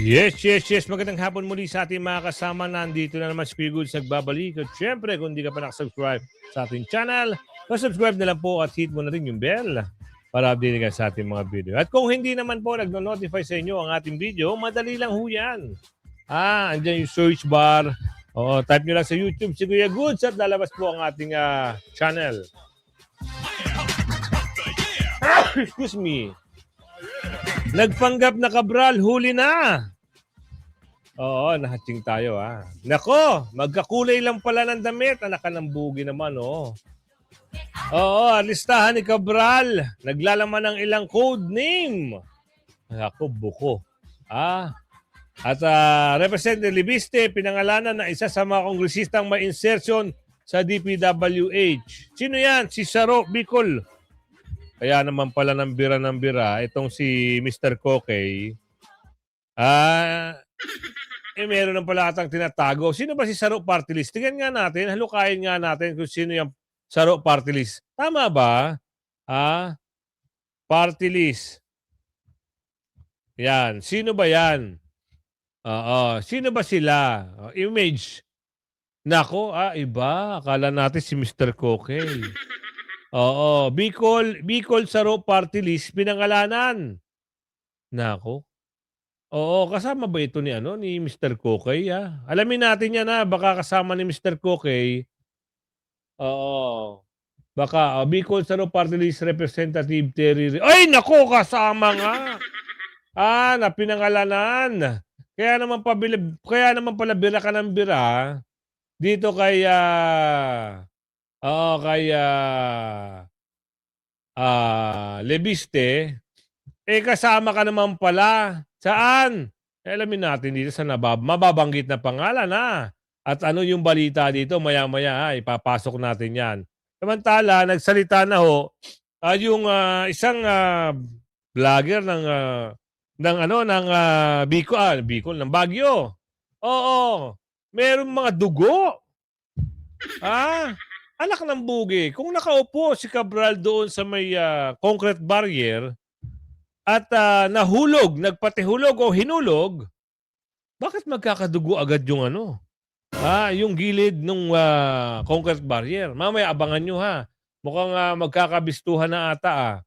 Yes. Magandang hapon muli sa ating mga kasama. Nandito na naman si Kuya Goods nagbabalik. At syempre, kung hindi ka pa nakasubscribe sa ating channel, subscribe na lang po at hit mo na rin yung bell para update ka sa ating mga video. At kung hindi naman po nagno-notify sa inyo ang ating video, madali lang ho yan. Andyan yung search bar. Type nyo lang sa YouTube si Kuya Goods at lalabas po ang ating channel. Excuse me. Nagpanggap na Cabral, huli na. Oo, nahatsing tayo Nako, magkakulay lang pala ng damit. Anak ka ng bugi naman, listahan ni Cabral. Naglalaman ng ilang code name. Ako, buko. At Representative Libiste, pinangalanan na isa sa mga kongresistang may insertion sa DPWH. Sino yan? Si Saro Bicol. Kaya naman pala ng bira itong si Mr. Kokey. Meron ng pala atang tinatago. Sino ba si Saro Party List? Tingnan nga natin, halukayin nga natin kung sino yung Saro Party List. Tama ba? Party List. Yan. Sino ba yan? Sino ba sila? Image. Nako, iba. Akala natin si Mr. Kokey. Bicol Saro Party List pinangalanan. Nako. Kasama ba ito ni Mr. Kokey Alamin natin yan baka kasama ni Mr. Kokey. Baka Bicol Saro Party List Representative Terry. Ay nako, kasama nga. Na pinangalanan. Kaya naman pala bira ka ng bira dito kay Lebiste, kasama ka naman pala. Saan? Alamin natin dito sa mababanggit na pangalan At ano yung balita dito, maya-maya ipapasok natin yan. Samantala, nagsalita na yung isang vlogger ng Bicol, ng Baguio. Merong mga dugo. Anak ng bugi. Kung nakaupo si Cabral doon sa may concrete barrier at nagpatihulog o hinulog, bakit magkakadugo agad yung yung gilid ng concrete barrier? Mamaya abangan nyo Mukhang magkakabistuhan na ata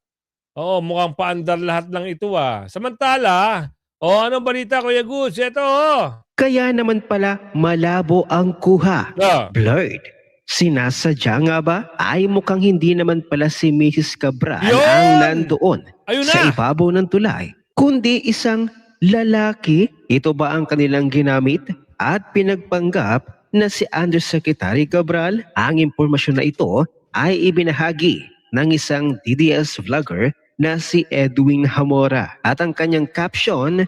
mukhang paandar lahat lang ito Samantala, anong balita Kuya Goods? Ito Kaya naman pala malabo ang kuha. Blurred. Sinasadya nga ba? Ay mukhang hindi naman pala si Mrs. Cabral ang nandoon sa ibabaw ng tulay, kundi isang lalaki. Ito ba ang kanilang ginamit at pinagpanggap na si Undersecretary Cabral? Ang impormasyon na ito ay ibinahagi ng isang DDS vlogger na si Edwin Hamora. At ang kanyang caption,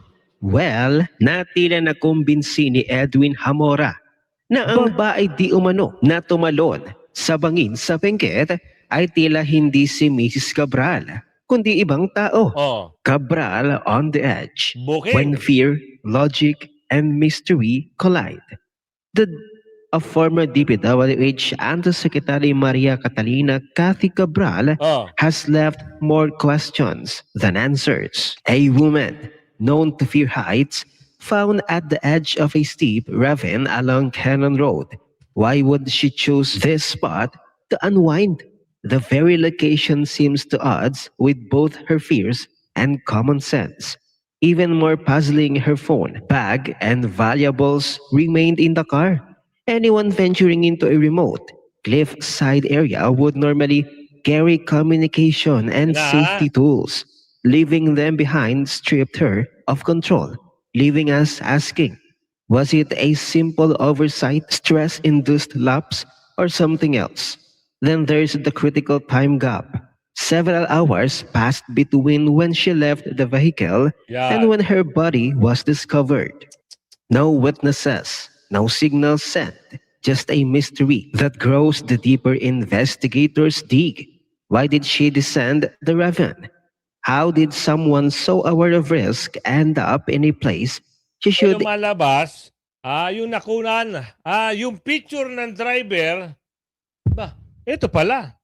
natila na kumbinsi ni Edwin Hamora na ang babae di umano na tumalon sa bangin sa Benguet ay tila hindi si Mrs. Cabral, kundi ibang tao. Cabral on the edge. When fear, logic, and mystery collide. A former DPWH Undersecretary Maria Catalina Cathy Cabral has left more questions than answers. A woman known to fear heights found at the edge of a steep ravine along Cannon Road. Why would she choose this spot to unwind? The very location seems to odds with both her fears and common sense. Even more puzzling, her phone, bag, and valuables remained in the car. Anyone venturing into a remote cliffside area would normally carry communication and safety tools. Leaving them behind stripped her of control, leaving us asking, was it a simple oversight, stress-induced lapse, or something else? Then there's the critical time gap. Several hours passed between when she left the vehicle and when her body was discovered. No witnesses, no signals sent, just a mystery that grows the deeper investigators dig. Why did she descend the ravine? How did someone so aware of risk end up in a place she should... Lumalabas, yung nakunan, yung picture ng driver, ito pala.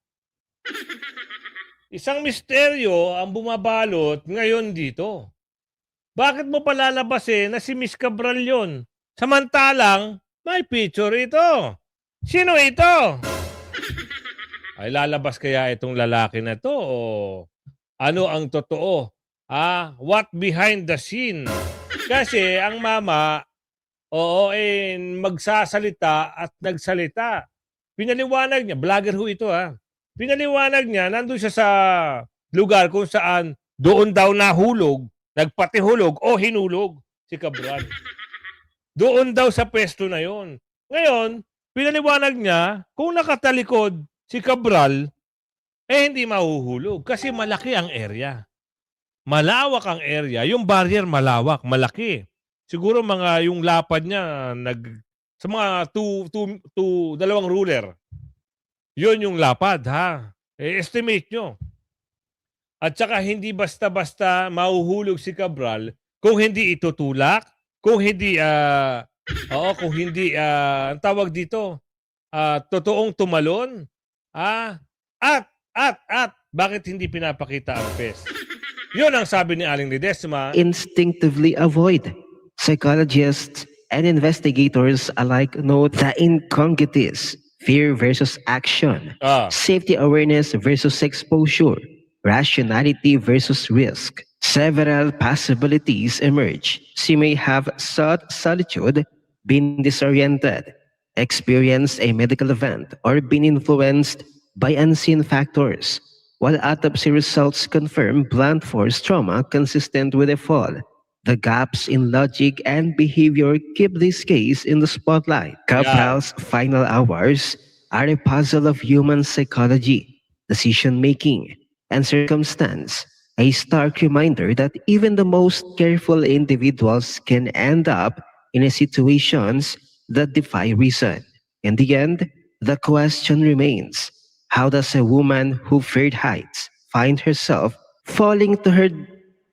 Isang misteryo ang bumabalot ngayon dito. Bakit mo palalabasin na si Miss Cabral yun? Samantalang, may picture ito. Sino ito? Ay lalabas kaya itong lalaki na to o ano ang totoo? What behind the scene? Kasi ang mama, magsasalita at nagsalita. Pinaliwanag niya, vlogger ho ito Pinaliwanag niya, nandun siya sa lugar kung saan doon daw nahulog, nagpatihulog o hinulog si Cabral. Doon daw sa pwesto na yon. Ngayon, pinaliwanag niya, kung nakatalikod si Cabral, hindi mahuhulog kasi malaki ang area. Malawak ang area. Yung barrier malawak, malaki. Siguro yung lapad niya, sa mga dalawang ruler. Yun yung lapad, estimate nyo. At saka hindi basta-basta mahuhulog si Cabral kung hindi itutulak, kung hindi, ang tawag dito, totoong tumalon, bakit hindi pinapakita ang pes? Yun ang sabi ni Aling Ledesma. Instinctively avoid. Psychologists and investigators alike note the incongruities. Fear versus action, safety awareness versus exposure, rationality versus risk. Several possibilities emerge. She may have sought solitude, been disoriented, experienced a medical event, or been influenced by unseen factors, while autopsy results confirm blunt force trauma consistent with a fall. The gaps in logic and behavior keep this case in the spotlight. Cabral's final hours are a puzzle of human psychology, decision-making, and circumstance, a stark reminder that even the most careful individuals can end up in situations that defy reason. In the end, the question remains, how does a woman who feared heights find herself falling to her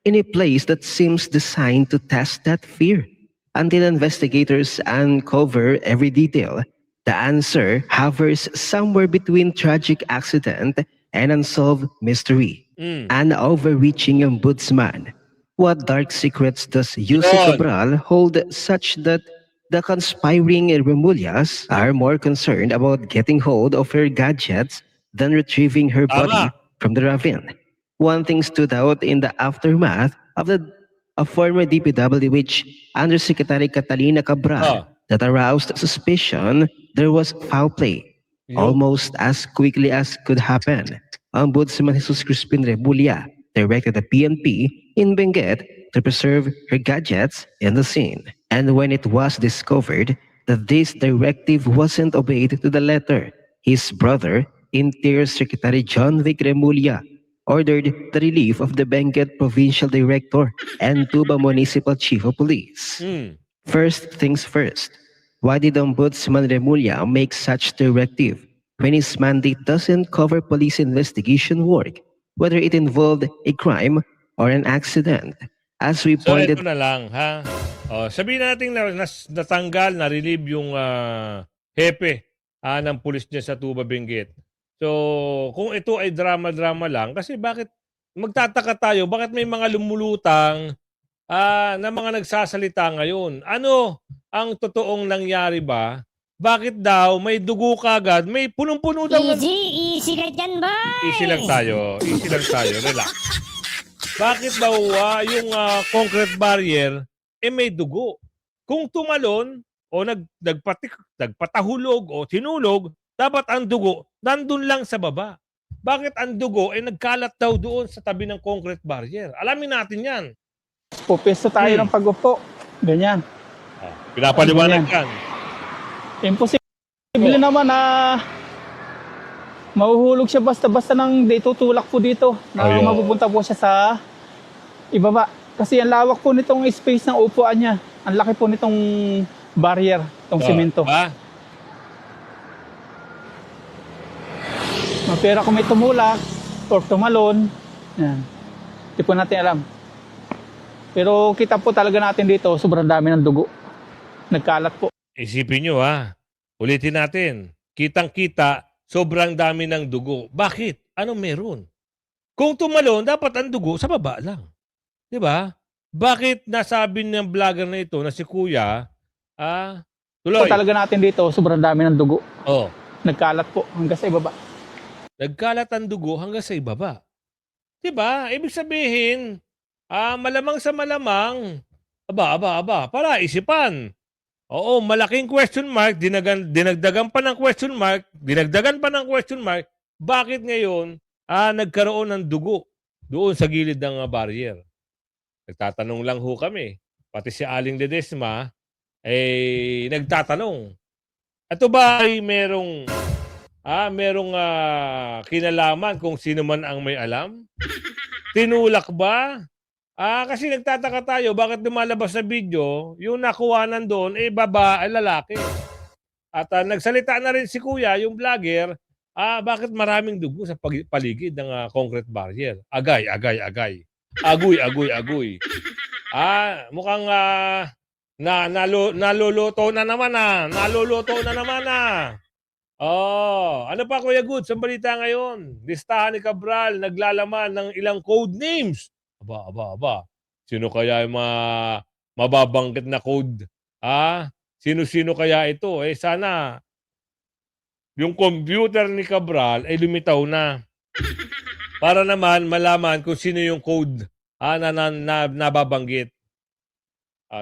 in a place that seems designed to test that fear? Until investigators uncover every detail, the answer hovers somewhere between tragic accident and unsolved mystery. An overreaching ombudsman. What dark secrets does Yussi Cabral hold such that the conspiring Remulias are more concerned about getting hold of her gadgets than retrieving her body from the ravine? One thing stood out in the aftermath of a former DPWH Undersecretary Catalina Cabral that aroused suspicion there was foul play. Almost as quickly as could happen, Ombudsman Jesus Crispin Remulla directed the PNP in Benguet to preserve her gadgets in the scene. And when it was discovered that this directive wasn't obeyed to the letter, his brother, Interior Secretary John Vic Remulla, ordered the relief of the Benguet Provincial Director and Tuba Municipal Chief of Police. First things first, why did Ombudsman Remulla make such directive when his mandate doesn't cover police investigation work, whether it involved a crime or an accident? As we pointed... So ito na lang, sabihin natin na natanggal, na-relieve yung hepe ng pulis niya sa Tuba Benguet. So, kung ito ay drama-drama lang, kasi bakit, magtataka tayo, bakit may mga lumulutang na mga nagsasalita ngayon? Ano ang totoong nangyari ba? Bakit daw may dugo kagad? May punong-puno daw. Easy ka dyan, boy! Easy lang tayo, relax. Bakit daw yung concrete barrier, may dugo? Kung tumalon, o nagpatahulog o tinulog, dapat ang dugo nandun lang sa baba. Bakit ang dugo nagkalat daw doon sa tabi ng concrete barrier? Alamin natin yan. Pupesto tayo ng pag-upo. Ganyan. Pinapaliwanag yan. Imposible naman na mahuhulog siya basta-basta nang tutulak po dito na mapupunta po siya sa ibaba. Kasi ang lawak po nitong space ng upuan niya. Ang laki po nitong barrier, itong simento. Pero kung may tumulak or tumalon, yan. Hindi po natin alam. Pero kita po talaga natin dito, sobrang dami ng dugo. Nagkalat po. Isipin nyo ulitin natin. Kitang-kita, sobrang dami ng dugo. Bakit? Anong meron? Kung tumalon, dapat ang dugo sa baba lang. Di ba? bakit nasabi ng vlogger na ito na si Kuya, Po tuloy. talaga natin dito, sobrang dami ng dugo. Oh, Nagkalat po hanggang sa ibaba. nagkalat ang dugo hanggang sa ibaba. 'Di ba? Ibig sabihin, malamang sa malamang, para isipan. Oo, malaking question mark, dinagdagan pa ng question mark, bakit ngayon nagkaroon ng dugo doon sa gilid ng barrier? Nagtatanong lang ho kami. Pati si Aling Ledesma nagtatanong. Ito ba ay merong kinalaman kung sino man ang may alam? Tinulak ba? Kasi nagtataka tayo, bakit lumalabas na video, yung nakuhanan doon, lalaki. At nagsalita na rin si Kuya, yung vlogger, bakit maraming dugo sa paligid ng concrete barrier? Agay. Aguy. Mukhang naluluto na naman Oh, ano pa Kuya Goods ang balita ngayon? Listahan ni Cabral naglalaman ng ilang code names. Aba. Sino kaya yung mababanggit na code? Sino-sino kaya ito? Sana yung computer ni Cabral ay lumitaw na. Para naman malaman kung sino yung code na nababanggit.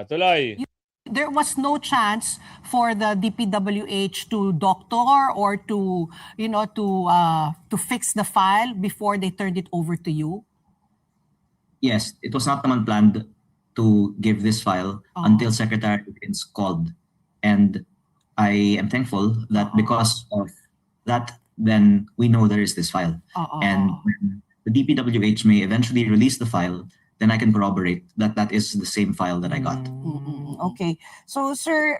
Tuloy. There was no chance for the DPWH to doctor or to fix the file before they turned it over to you? Yes, it was not naman planned to give this file until Secretary Vince called. And I am thankful that because of that, then we know there is this file. And when the DPWH may eventually release the file, then I can corroborate that that is the same file that I got. Okay. So, sir,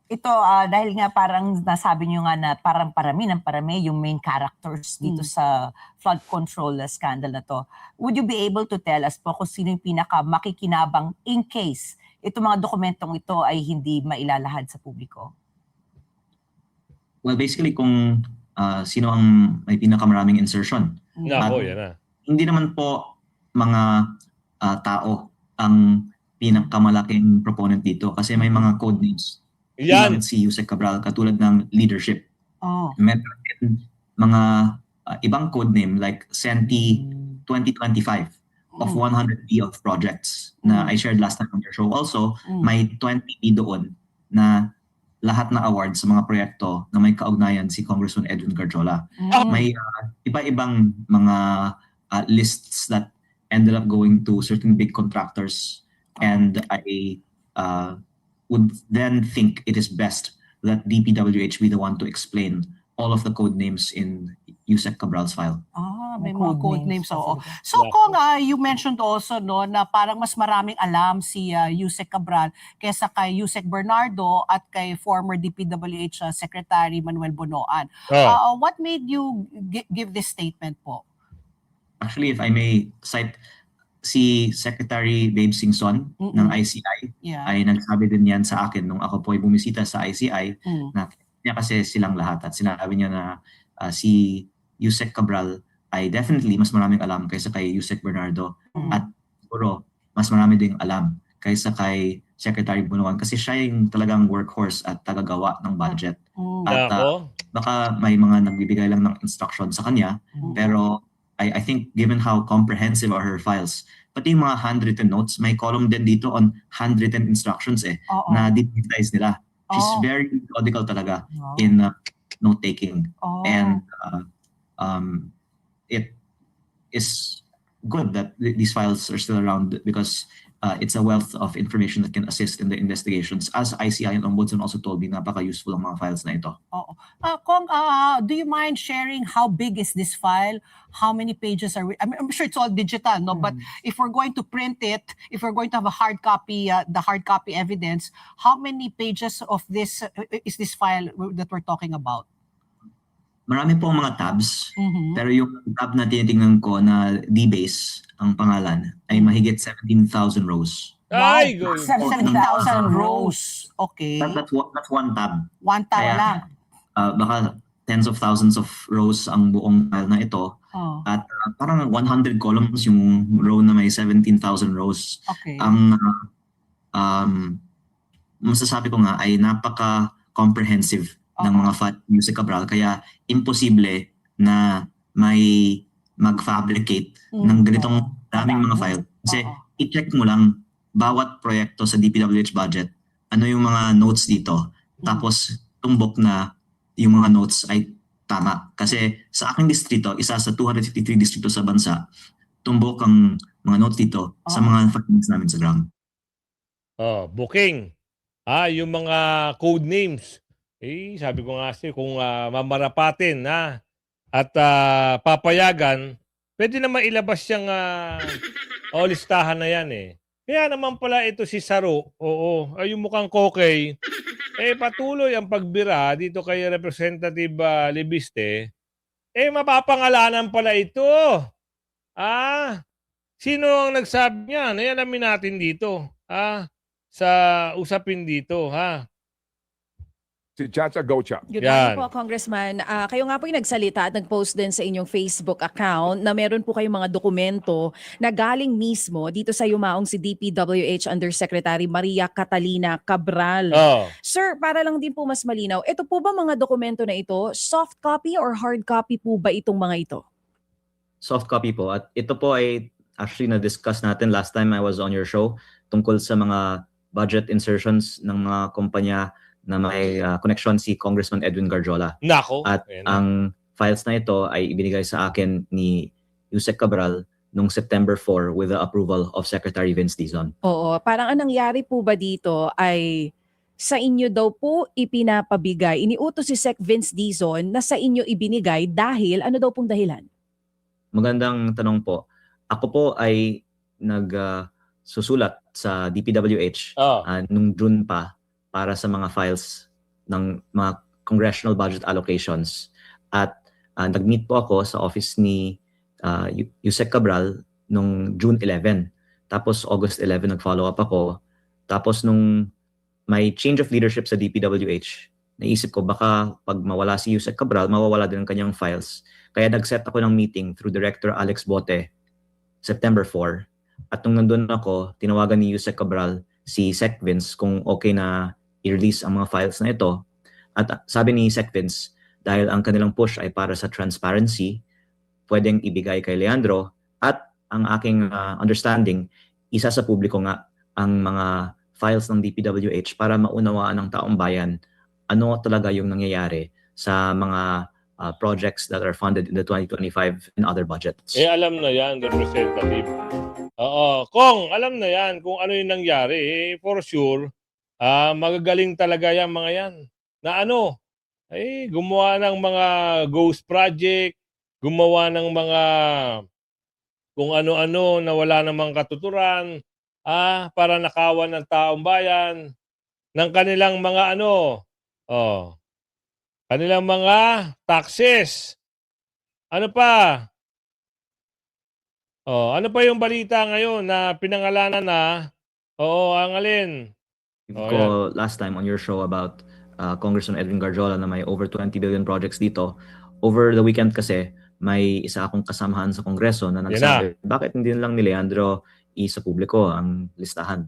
ito, dahil nga parang nasabi nyo nga na parang parami yung main characters dito sa flood control scandal na to, would you be able to tell us po kung sino yung pinaka makikinabang in case itong mga dokumentong ito ay hindi mailalahad sa publiko? Well, basically kung sino ang may pinakamaraming insertion. Hindi naman po mga tao ang pinakamalaking proponent dito kasi may mga code names. Yan. Si Yusek Cabral katulad ng leadership. Meron din mga ibang code name like Senti 2025 of 100B of projects na I shared last time on your show. Also, may 20B doon na lahat na awards sa mga proyekto na may kaugnayan si Congressman Edwin Garjola. May iba-ibang mga lists that ended up going to certain big contractors, and I would then think it is best that DPWH be the one to explain all of the code names in Yusek Cabral's file. May mga code names. Oo. So kung you mentioned also na parang mas maraming alam si Yusek Cabral kaysa kay Yusek Bernardo at kay former DPWH Secretary Manuel Bonoan. What made you give this statement po? Actually, if I may cite, si Secretary Babe Singson ng ICI ay nagsabi din yan sa akin nung ako po ay bumisita sa ICI na niya kasi silang lahat at sinabi niya na si Yusek Cabral ay definitely mas maraming alam kaysa kay Yusek Bernardo at siguro mas marami ding alam kaysa kay Secretary Bunuan kasi siya yung talagang workhorse at tagagawa ng budget. At baka may mga nagbibigay lang ng instruction sa kanya pero I think given how comprehensive are her files, pati yung mga handwritten notes, may column din dito on handwritten instructions na digitize nila. She's very methodical talaga in note-taking. And it is good that these files are still around because it's a wealth of information that can assist in the investigations. As ICI and Ombudsman also told me, napaka-useful ang mga files na ito. Kong, do you mind sharing how big is this file? How many pages are we? I'm sure it's all digital, no? But if we're going to print it, if we're going to have a hard copy, the hard copy evidence, how many pages of this is this file that we're talking about? Marami pong mga tabs, pero yung tab na tinitingnan ko na DBase, ang pangalan, ay mahigit 17,000 rows. Ay, 17,000 rows. Okay. That's one tab. One tab lang. Baka tens of thousands of rows ang buong file na ito. At parang 100 columns yung row na may 17,000 rows. Okay. Ang masasabi ko nga ay napaka-comprehensive ng mga file ni Yusek Cabral, kaya imposible na may mag-fabricate ng ganitong daming mga file. Kasi i-check mo lang bawat proyekto sa DPWH budget, ano yung mga notes dito, tapos tumbok na yung mga notes ay tama. Kasi sa aking distrito, isa sa 253 distrito sa bansa, tumbok ang mga notes dito sa mga findings namin sa ground. Booking. Yung mga code names. Sabi ko nga kung mamarapatin at papayagan, pwede naman ilabas yung listahan na yan eh. Kaya naman pala ito si Saro, yung mukhang kokey, patuloy ang pagbira dito kay Representative Libiste, mapapangalanan pala ito. Sino ang nagsabi niyan? Alamin natin dito. Sa usapin dito, Si Chacha Gocha. Good morning po, Congressman. Kayo nga po yung nagsalita at nag-post din sa inyong Facebook account na meron po kayong mga dokumento na galing mismo dito sa yumaong si DPWH Undersecretary Maria Catalina Cabral. Sir, para lang din po mas malinaw, ito po ba mga dokumento na ito, soft copy or hard copy po ba itong mga ito? Soft copy po. At ito po ay actually na-discuss natin last time I was on your show tungkol sa mga budget insertions ng mga kumpanya na may connection si Congressman Edwin Garjola. Nako. At ang files na ito ay ibinigay sa akin ni Yusek Cabral noong September 4 with the approval of Secretary Vince Dizon. Oo, parang anong nangyari po ba dito ay sa inyo daw po ipinapabigay, iniutos si Sec Vince Dizon na sa inyo ibinigay dahil ano daw pong dahilan? Magandang tanong po. Ako po ay nagsusulat sa DPWH nung June pa para sa mga files ng mga congressional budget allocations. At nag-meet po ako sa office ni Yusek Cabral nung June 11. Tapos August 11 nag-follow up ako. Tapos nung may change of leadership sa DPWH, naisip ko baka pag mawala si Yusek Cabral, mawawala din ang kanyang files. Kaya nag-set ako ng meeting through Director Alex Bote, September 4. At nung nandun ako, tinawagan ni Yusek Cabral si Sec Vince kung okay na i-release ang mga files na ito. At sabi ni Sec Vince, dahil ang kanilang push ay para sa transparency, pwedeng ibigay kay Leandro. At ang aking understanding, isa sa publiko nga ang mga files ng DPWH para maunawaan ng taong bayan ano talaga yung nangyayari sa mga projects that are funded in the 2025 and other budgets. Alam na yan, Representative. Kong, alam na yan kung ano yung nangyari. For sure, magagaling talaga yan mga yan. Na gumawa ng mga ghost project, gumawa ng mga kung ano-ano na wala namang katuturan, para nakawan ng taong bayan, ng kanilang mga kanilang mga taxes. Ano pa? Ano pa yung balita ngayon na pinangalanan na? Ang alin? Ko last time on your show about Congressman Edwin Garjola na may over 20 billion projects dito. Over the weekend kasi, may isa akong kasamahan sa Kongreso na nagsabi, bakit hindi lang ni Leandro sa publiko ang listahan?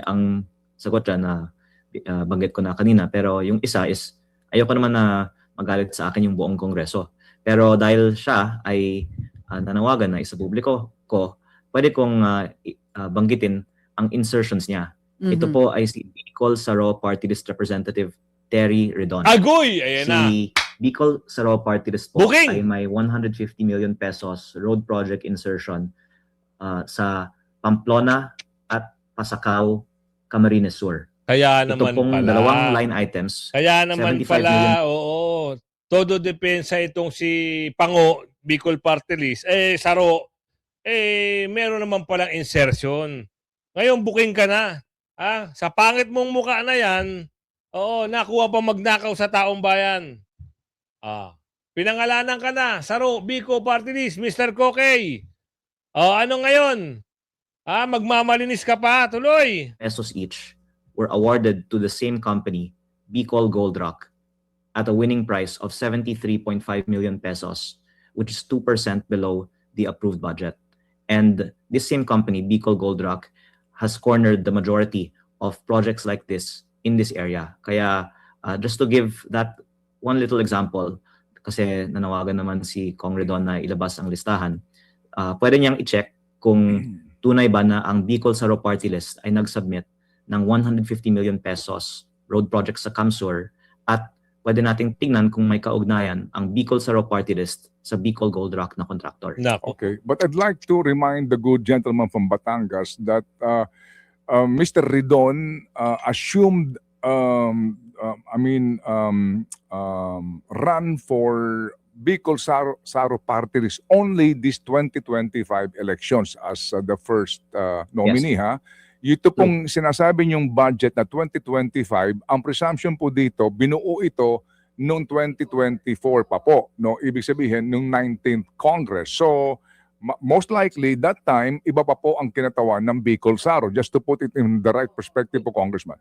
Ang sagot dyan na banggit ko na kanina, pero yung isa is, ayoko naman na magalit sa akin yung buong Kongreso. Pero dahil siya ay nanawagan na isa publiko ko, pwede kong banggitin ang insertions niya. Ito po ay si Bicol Saro Party List Representative Terry Redon. Agoy! Ayan na. Si Bicol Saro Party List po Booking! ay may 150 million pesos road project insertion sa Pamplona at Pasacao, Camarines Sur. Kaya Ito naman pong pala. dalawang line items. Kaya naman 75 pala, million. todo depensa itong si Pango, Bicol Party List. Saro, meron naman palang insertion. Ngayon, booking ka na. Sa pangit mong mukha na yan, nakuha pa magnakaw sa taong bayan. Pinangalanan ka na, Saro, Bicol Party List, Mr. Kokey. Ano ngayon? Magmamalinis ka pa, tuloy. Pesos each were awarded to the same company, Bicol Gold Rock. at a winning price of 73.5 million pesos, which is 2% below the approved budget. And this same company, Bicol Gold Rock, has cornered the majority of projects like this in this area. Kaya just to give that one little example, kasi nanawagan naman si Kong Redon na ilabas ang listahan, pwede niyang i-check kung tunay ba na ang Bicol Saro Party List ay nag-submit ng 150 million pesos road projects sa Kamsur, at pwede nating tingnan kung may kaugnayan ang Bicol Saro Party List sa Bicol Gold Rock na contractor. Okay, but I'd like to remind the good gentleman from Batangas that Mr. Redon assumed, run for Bicol Saro Party List only this 2025 elections as the first nominee, Yes. ha? Ito pong sinasabi niyong budget na 2025, ang presumption po dito, binuo ito noong 2024 pa po, no? Ibig sabihin, noong 19th Congress. So, most likely, that time, iba pa po ang kinatawan ng Bicol Saro, just to put it in the right perspective po, Congressman.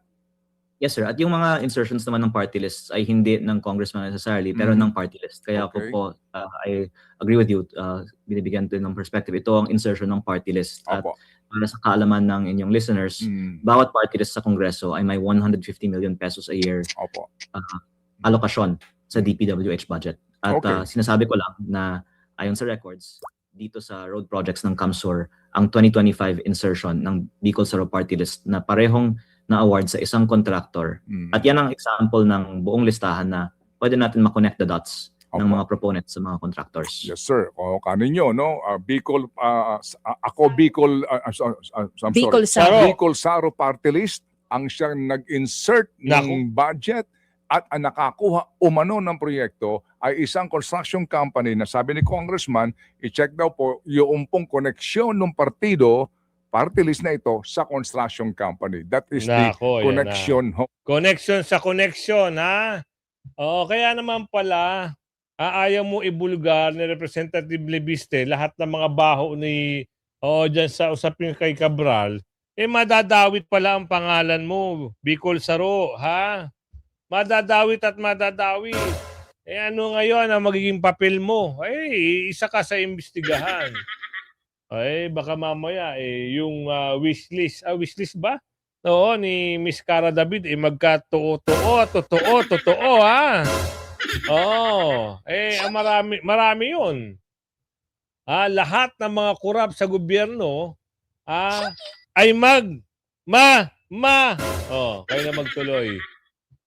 Yes, sir. At yung mga insertions naman ng party lists ay hindi ng congressman necessarily, pero ng party list. Kaya Okay. ako po, I agree with you, binibigyan din ng perspective. Ito ang insertion ng party list. At Opo. para sa kaalaman ng inyong listeners, bawat party list sa Kongreso ay may 150 million pesos a year Opo. alokasyon sa DPWH budget. At Okay. sinasabi ko lang na ayon sa records, dito sa road projects ng Kamsur, ang 2025 insertion ng Bicol Saro Party List na parehong na-award sa isang contractor. At yan ang example ng buong listahan na pwede natin ma-connect the dots ng mga proponents sa mga contractors. Yes, sir. O kaninyo, no? Bicol, ako Bicol, I'm Bicol sorry. Saro. Bicol Saro Party List ang siyang nag-insert ng budget at ang nakakuha umano ng proyekto ay isang construction company na sabi ni Congressman, i-check daw po yung pong koneksyon ng partido, party list na ito sa construction company. That is the connection. Connection sa connection, ha? Oo, kaya naman pala, ayaw mo ibulgar ni Representative Lebiste lahat ng mga baho ni dyan sa usapin kay Cabral, madadawit pala ang pangalan mo, Bicol Saro, ha? Madadawit at madadawit. Ano ngayon ang magiging papel mo? Isa ka sa imbestigahan. Baka mamaya, yung wishlist ba? Oo, ni Miss Cara David, totoo, ha? Oo. Marami yun. Lahat ng mga korap sa gobyerno, ay kayo na magtuloy.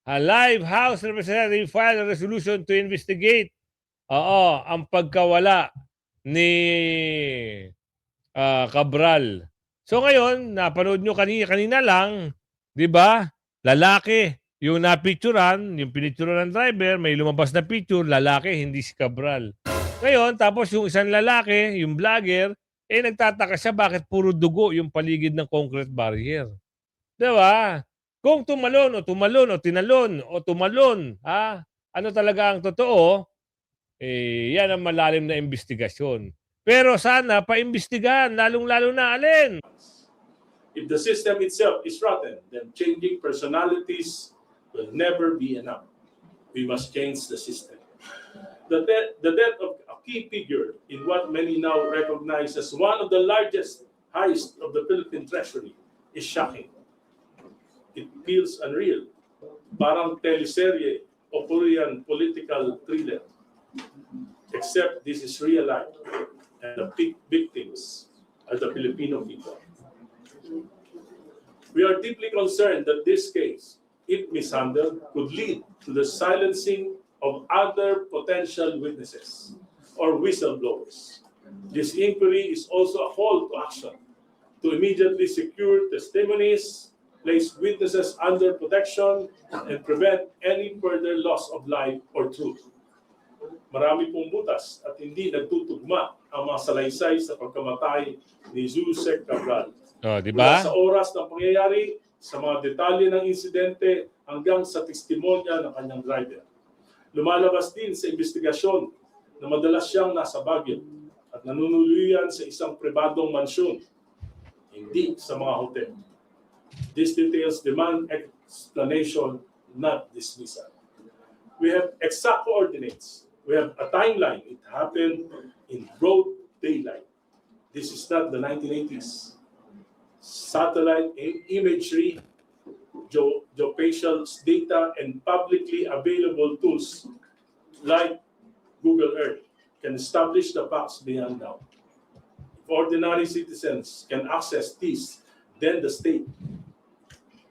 Live House Representative filed a resolution to investigate ang pagkawala ni Cabral. So ngayon, napanood nyo kanina lang, di ba? Lalaki, yung napicturan, yung pinicturan ng driver, may lumabas na picture, lalaki, hindi si Cabral. Ngayon, tapos yung isang lalaki, yung vlogger, nagtataka siya bakit puro dugo yung paligid ng concrete barrier. Di ba? Kung tumalon, ano talaga ang totoo, yan ang malalim na investigasyon. Pero sana paimbestigahan, lalong-lalo na alin. If the system itself is rotten, then changing personalities will never be enough. We must change the system. The death of a key figure in what many now recognize as one of the largest heists of the Philippine Treasury is shocking. It feels unreal. Parang teleserye o Korean political thriller. Except this is real life. And the victims are the Filipino people. We are deeply concerned that this case, if mishandled, could lead to the silencing of other potential witnesses or whistleblowers. This inquiry is also a call to action to immediately secure testimonies, place witnesses under protection, and prevent any further loss of life or truth. Marami pong butas at hindi nagtutugma ang mga salaysay sa pagkamatay ni Zusek Cabral. Diba? Mula sa oras ng pangyayari, sa mga detalye ng insidente, hanggang sa testimonya ng kanyang driver. Lumalabas din sa investigasyon na madalas siyang nasa Baguio at nanunuluyan sa isang pribadong mansyon, hindi sa mga hotel. These details demand explanation, not dismissal. We have exact coordinates. We have a timeline. It happened in broad daylight. This is not the 1980s. Satellite imagery, geospatial data, and publicly available tools like Google Earth can establish the facts beyond doubt. If ordinary citizens can access these, then the state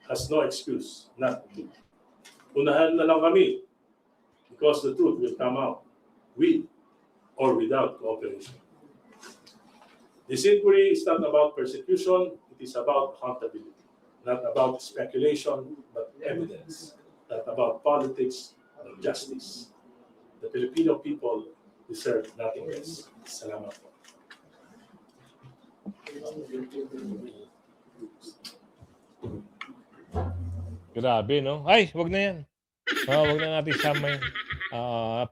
has no excuse not to. Unahan na lang kami because the truth will come out with or without cooperation. This inquiry is not about persecution, it is about accountability. Not about speculation, but evidence. Not about politics, but justice. The Filipino people deserve nothing less. Salamat po. Grabe, no? Ay, wag na yan. Wag na natin sama yan.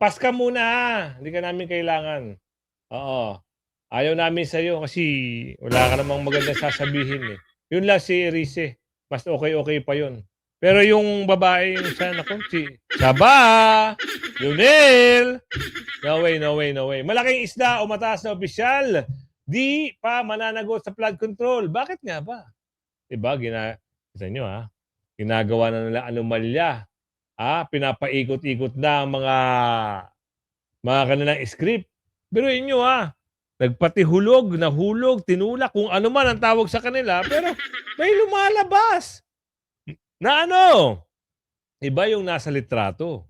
Pass ka muna, ha? Hindi ka namin kailangan. Oo. Ayaw namin sa'yo kasi wala ka namang magandang sasabihin, eh. Yun lang si Rize. Mas okay pa yun. Pero yung babae, yung si Saba, Lionel, no way. Malaking isda o mataas na opisyal, di pa mananagot sa flood control. Bakit nga ba? Diba, kita nyo, ha? Ginagawa na nila anomalya. Pinapaikot-ikot na ang mga kanilang script. Pero inyo, ha? Nagpatihulog, nahulog, tinulak, kung ano man ang tawag sa kanila, pero may lumalabas. Na ano? Iba yung nasa litrato.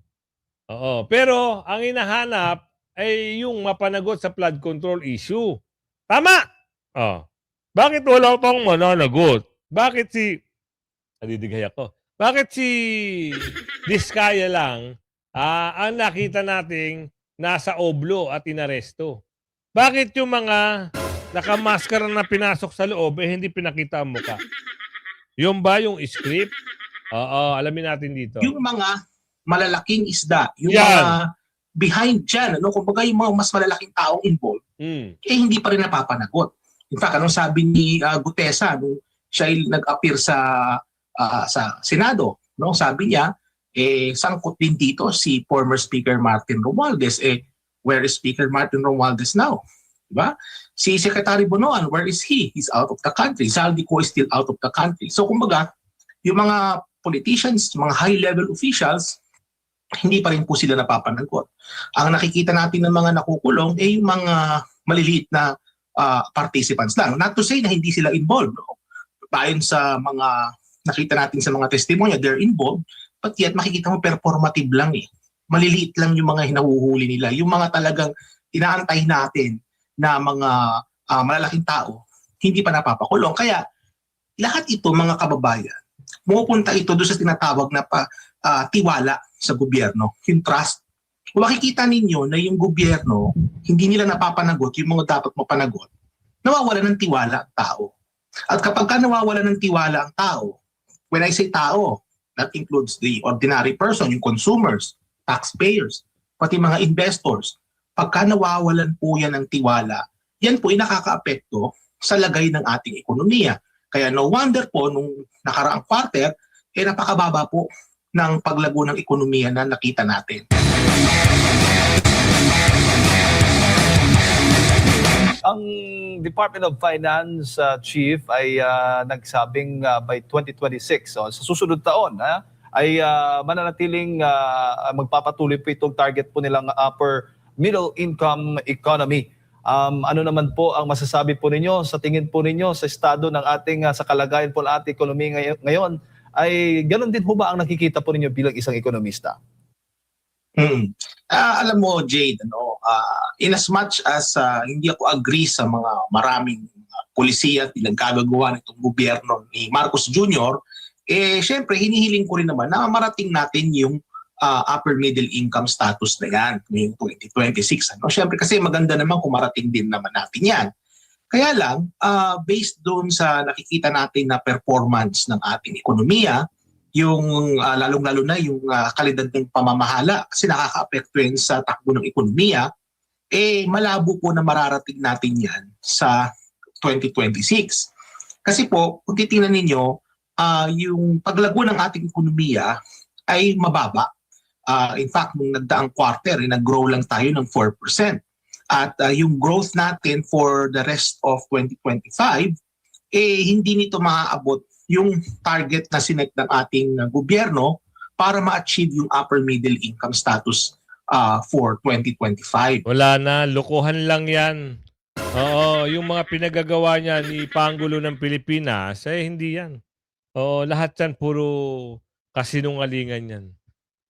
Oo. Pero ang hinahanap ay yung mapanagot sa flood control issue. Tama! Bakit wala pang mananagot? Bakit nadidigay ako. Bakit si Diskaya lang ang nakita nating nasa oblo at inaresto? Bakit yung mga nakamaskara na pinasok sa loob hindi pinakita ang muka? Yung ba yung script? Oo, alamin natin dito. Yung mga malalaking isda, yung mga behind dyan, kumbaga yung mga mas malalaking taong involved, hindi pa rin napapanagot. In fact, anong sabi ni Gutesa nung siya nag-appear sa Senado, sabi niya, sangkot din dito si former Speaker Martin Romualdez. Where is Speaker Martin Romualdez now? Diba? Si Secretary Bonoan, where is he? He's out of the country. Zaldico is still out of the country. So kumbaga, yung mga politicians, mga high-level officials, hindi pa rin po sila napapanagot. Ang nakikita natin ng mga nakukulong yung mga maliliit na participants lang. Not to say na hindi sila involved. No? Bayon sa mga nakita natin sa mga testimonya, they're involved, but yet makikita mo performative lang eh. Maliliit lang yung mga hinahuhuli nila. Yung mga talagang inaantay natin na mga malalaking tao, hindi pa napapakulong. Kaya lahat ito, mga kababayan, pumupunta ito doon sa tinatawag na tiwala sa gobyerno, yung trust. Kung makikita ninyo na yung gobyerno, hindi nila napapanagot yung mga dapat mapanagot, nawawala ng tiwala ang tao. At kapag ka nawawala ng tiwala ang tao, when I say tao, that includes the ordinary person, yung consumers, taxpayers, pati mga investors. Pagka nawawalan po yan ng tiwala, yan po ay nakakaapekto sa lagay ng ating ekonomiya. Kaya no wonder po nung nakaraang quarter, napakababa po ng paglago ng ekonomiya na nakita natin. Ang Department of Finance Chief ay nagsabing by 2026, so sa susunod taon, ay mananatiling magpapatuloy po itong target po nilang upper middle income economy. Ano naman po ang masasabi po ninyo sa tingin po ninyo sa estado ng ating sa kalagayan po ng ating ekonomiya ngayon, ay ganoon din po ba ang nakikita po ninyo bilang isang ekonomista? Alam mo, Jade, in as much as hindi ako agree sa mga maraming polisiya at pinagkagagawa nitong gobyerno ni Marcos Jr., syempre hinihiling ko rin naman na marating natin yung upper middle income status na yan ngayong 2026. Syempre kasi maganda naman kung marating din naman natin yan. Kaya lang, based doon sa nakikita natin na performance ng ating ekonomiya, yung lalong-lalo na yung kalidad ng pamamahala kasi nakaka-apekto yun sa takbo ng ekonomiya, malabo po na mararating natin yan sa 2026. Kasi po, kung titingnan ninyo, yung paglago ng ating ekonomiya ay mababa. In fact, nung nagdaang quarter, nag-grow lang tayo ng 4%. At yung growth natin for the rest of 2025, hindi nito maaabot yung target na sinet ng ating gobyerno para ma-achieve yung upper middle income status for 2025. Wala na, lokohan lang yan. Oo, yung mga pinagagawa niya ni Pangulo ng Pilipinas, hindi yan. Oo, lahat yan puro kasinungalingan yan.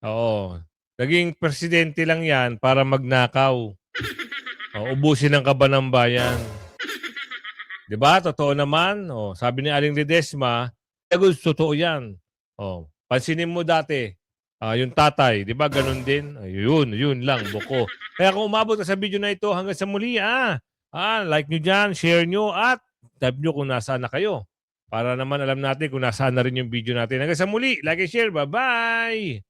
Oo, naging presidente lang yan para magnakaw. Ubusin ang kaba ng bayan. Diba? Totoo naman. Sabi ni Aling Ledesma, totoo yan. Pansinin mo dati, yung tatay, di ba ganun din? Yun lang, buko. Kaya kung umabot ka sa video na ito hanggang sa muli, like nyo dyan, share nyo, at type nyo kung nasaan na kayo. Para naman alam natin kung nasaan na rin yung video natin. Hanggang sa muli, like and share. Bye-bye!